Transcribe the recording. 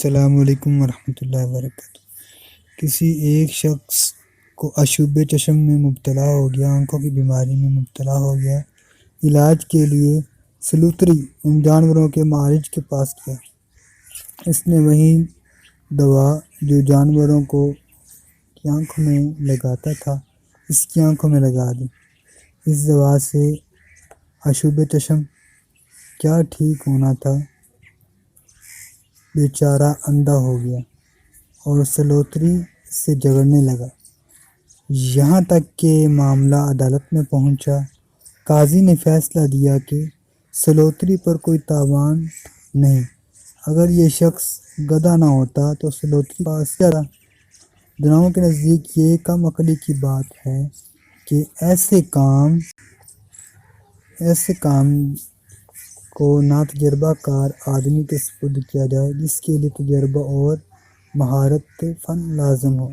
السلام علیکم ورحمۃ اللہ وبرکاتہ۔ کسی ایک شخص کو عشوب چشم میں مبتلا ہو گیا، آنکھوں کی بیماری میں مبتلا ہو گیا۔ علاج کے لیے سلوتری ان جانوروں کے معالج کے پاس گیا۔ اس نے وہی دوا جو جانوروں کو کی آنکھوں میں لگاتا تھا اس کی آنکھوں میں لگا دی۔ اس دوا سے عشوب چشم کیا ٹھیک ہونا تھا، بیچارہ اندھا ہو گیا اور سلوتری سے جھگڑنے لگا، یہاں تک کہ معاملہ عدالت میں پہنچا۔ قاضی نے فیصلہ دیا کہ سلوتری پر کوئی تاوان نہیں۔ اگر یہ شخص گدھا نہ ہوتا تو سلوتری پاس جاتا۔ دونوں کے نزدیک یہ کم عقلی کی بات ہے کہ ایسے کام کو ناتجربہ کار آدمی کے سپرد کیا جائے جس کے لیے تجربہ اور مہارت فن لازم ہو۔